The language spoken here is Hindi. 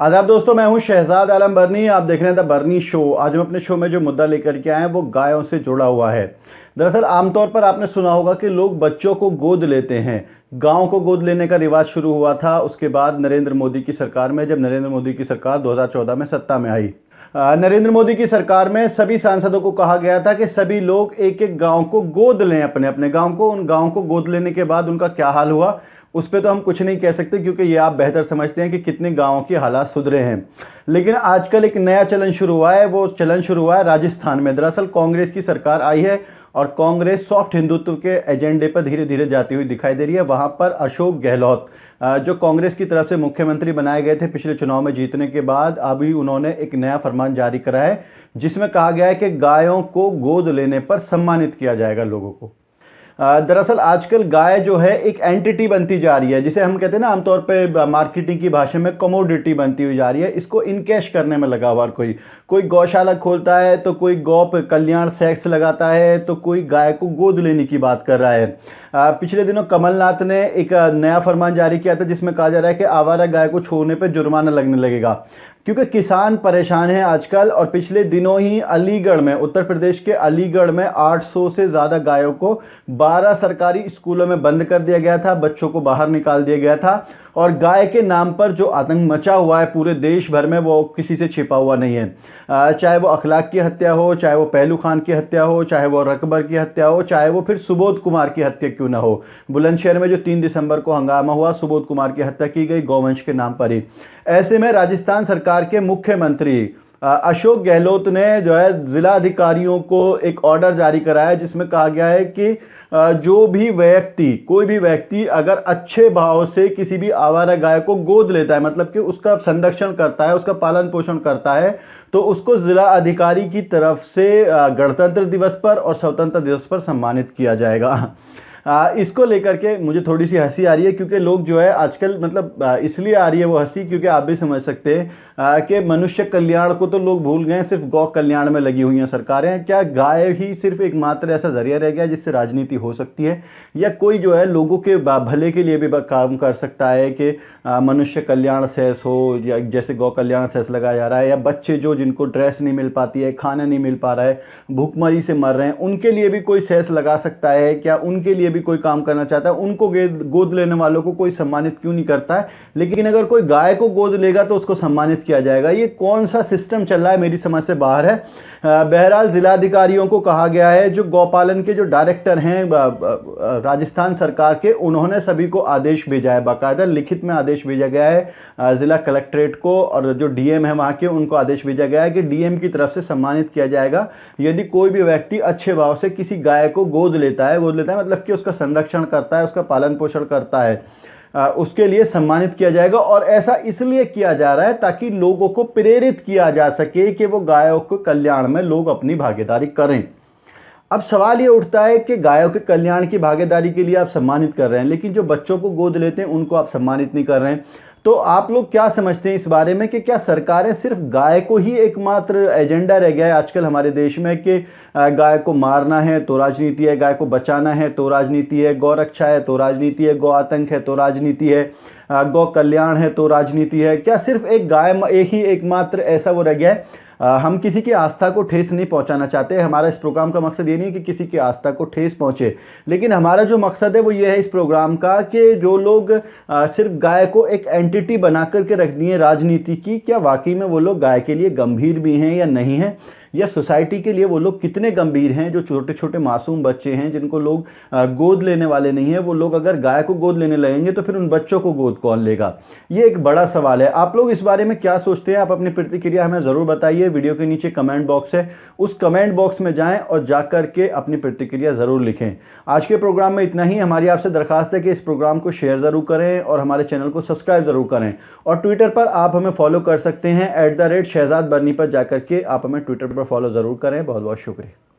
आदाब दोस्तों, मैं हूं शहजाद आलम बर्नी। आप देख रहे हैं द बर्नी शो। आज हम अपने शो में जो मुद्दा लेकर के आए हैं वो गायों से जुड़ा हुआ है। दरअसल आमतौर पर आपने सुना होगा कि लोग बच्चों को गोद लेते हैं। गायों को गोद लेने का रिवाज शुरू हुआ था उसके बाद नरेंद्र मोदी की सरकार में, जब नरेंद्र मोदी की सरकार 2014 में सत्ता में आई। नरेंद्र मोदी की सरकार में सभी सांसदों को कहा गया था कि सभी लोग एक एक गांव को गोद लें, अपने अपने गांव को। उन गांव को गोद लेने के बाद उनका क्या हाल हुआ उस पर तो हम कुछ नहीं कह सकते, क्योंकि ये आप बेहतर समझते हैं कि कितने गांवों के हालात सुधरे हैं। लेकिन आजकल एक नया चलन शुरू हुआ है। वो चलन शुरू हुआ है राजस्थान में। दरअसल कांग्रेस की सरकार आई है और कांग्रेस सॉफ्ट हिंदुत्व के एजेंडे पर धीरे धीरे जाती हुई दिखाई दे रही है। वहां पर अशोक गहलोत, जो कांग्रेस की तरफ से मुख्यमंत्री बनाए गए थे पिछले चुनाव में जीतने के बाद, अभी उन्होंने एक नया फरमान जारी करा है जिसमें कहा गया है कि गायों को गोद लेने पर सम्मानित किया जाएगा लोगों को। दरअसल आजकल गाय जो है एक एंटिटी बनती जा रही है, जिसे हम कहते हैं ना आमतौर पे मार्केटिंग की भाषा में कमोडिटी बनती हुई जा रही है। इसको इनकैश करने में लगा हुआ कोई गौशाला खोलता है, तो कोई गौ कल्याण सेक्स लगाता है, तो कोई गाय को गोद लेने की बात कर रहा है। पिछले दिनों कमलनाथ ने एक नया फरमान जारी किया था जिसमें कहा जा रहा है कि आवारा गाय को छोड़ने पर जुर्माना लगने लगेगा, क्योंकि किसान परेशान हैं आजकल। और पिछले दिनों ही अलीगढ़ में, उत्तर प्रदेश के अलीगढ़ में 800 से ज़्यादा गायों को 12 सरकारी स्कूलों में बंद कर दिया गया था, बच्चों को बाहर निकाल दिया गया था। और गाय के नाम पर जो आतंक मचा हुआ है पूरे देश भर में, वो किसी से छिपा हुआ नहीं है। चाहे वो अखलाक की हत्या हो, चाहे वो पहलू खान की हत्या हो, चाहे वो रकबर की हत्या हो, चाहे वो फिर सुबोध कुमार की हत्या क्यों ना हो। बुलंदशहर में जो 3 दिसंबर को हंगामा हुआ, सुबोध कुमार की हत्या की गई गौवंश के नाम पर ही। ऐसे में राजस्थान सरकार के मुख्यमंत्री अशोक गहलोत ने जो है जिला अधिकारियों को एक ऑर्डर जारी कराया है जिसमें कहा गया है कि जो भी व्यक्ति, कोई भी व्यक्ति अगर अच्छे भाव से किसी भी आवारा गाय को गोद लेता है, मतलब कि उसका संरक्षण करता है, उसका पालन पोषण करता है, तो उसको जिला अधिकारी की तरफ से गणतंत्र दिवस पर और स्वतंत्रता दिवस पर सम्मानित किया जाएगा। इसको लेकर के मुझे थोड़ी सी हंसी आ रही है, क्योंकि लोग जो है आजकल, मतलब इसलिए आ रही है वो हंसी क्योंकि आप भी समझ सकते हैं कि मनुष्य कल्याण को तो लोग भूल गए, सिर्फ गौ कल्याण में लगी हुई हैं सरकारें। क्या गाय ही सिर्फ एकमात्र ऐसा जरिया रह गया जिससे राजनीति हो सकती है, या कोई जो है लोगों के भले के लिए भी काम कर सकता है कि मनुष्य कल्याण सेस हो, या जैसे गौ कल्याण सेस लगाया जा रहा है, या बच्चे जो जिनको ड्रेस नहीं मिल पाती है, खाना नहीं मिल पा रहा है, भूखमरी से मर रहे हैं, उनके लिए भी कोई सेस लगा सकता है क्या? उनके लिए भी कोई काम करना चाहता है? उनको गोद लेने वालों को कोई सम्मानित क्यों नहीं करता है? लेकिन अगर कोई गाय को गोद लेगा तो उसको सम्मानित किया जाएगा। ये कौन सा सिस्टम चल रहा है, मेरी समझ से बाहर है। बहरहाल जिलाधिकारियों को कहा गया है, जो गौपालन के जो डायरेक्टर हैं राजस्थान सरकार के, उन्होंने सभी को आदेश भेजा है, बाकायदा लिखित में आदेश भेजा गया है जिला कलेक्ट्रेट को, और जो डीएम है वहाँ के, उनको आदेश भेजा गया है कि डीएम की तरफ से सम्मानित किया जाएगा यदि कोई भी व्यक्ति अच्छे भाव से किसी गाय को गोद लेता है मतलब कि उसका संरक्षण करता है, उसका पालन पोषण करता है, उसके लिए सम्मानित किया जाएगा। और ऐसा इसलिए किया जा रहा है ताकि लोगों को प्रेरित किया जा सके कि वो गायों के कल्याण में लोग अपनी भागीदारी करें। अब सवाल ये उठता है कि गायों के कल्याण की भागीदारी के लिए आप सम्मानित कर रहे हैं, लेकिन जो बच्चों को गोद लेते हैं उनको आप सम्मानित नहीं कर रहे हैं। तो आप लोग क्या समझते हैं इस बारे में कि क्या सरकारें सिर्फ गाय को ही एकमात्र एजेंडा रह गया है आजकल हमारे देश में, कि गाय को मारना है तो राजनीति है, गाय को बचाना है तो राजनीति है, गौ रक्षा है तो राजनीति है, गौ आतंक है तो राजनीति है, गौ कल्याण है तो राजनीति है? क्या सिर्फ एक गाय एक ही एकमात्र ऐसा वो रह गया है? हम किसी की आस्था को ठेस नहीं पहुंचाना चाहते। हमारा इस प्रोग्राम का मकसद ये नहीं है कि किसी की आस्था को ठेस पहुंचे, लेकिन हमारा जो मकसद है वो ये है इस प्रोग्राम का कि जो लोग सिर्फ गाय को एक एंटिटी बना करके रख दिए राजनीति की, क्या वाकई में वो लोग गाय के लिए गंभीर भी हैं या नहीं हैं, या सोसाइटी के लिए वो लोग कितने गंभीर हैं? जो छोटे छोटे मासूम बच्चे हैं जिनको लोग गोद लेने वाले नहीं हैं, वो लोग अगर गाय को गोद लेने लगेंगे तो फिर उन बच्चों को गोद कौन लेगा? ये एक बड़ा सवाल है। आप लोग इस बारे में क्या सोचते हैं? आप अपनी प्रतिक्रिया हमें ज़रूर बताइए। वीडियो के नीचे कमेंट बॉक्स है, उस कमेंट बॉक्स में जाएं और जाकर के अपनी प्रतिक्रिया ज़रूर लिखें। आज के प्रोग्राम में इतना ही। हमारी आपसे दरखास्त है कि इस प्रोग्राम को शेयर ज़रूर करें और हमारे चैनल को सब्सक्राइब ज़रूर करें। और ट्विटर पर आप हमें फॉलो कर सकते हैं, @शहजाद बर्नी पर जाकर के आप हमें ट्विटर पर फॉलो ज़रूर करें। बहुत बहुत शुक्रिया।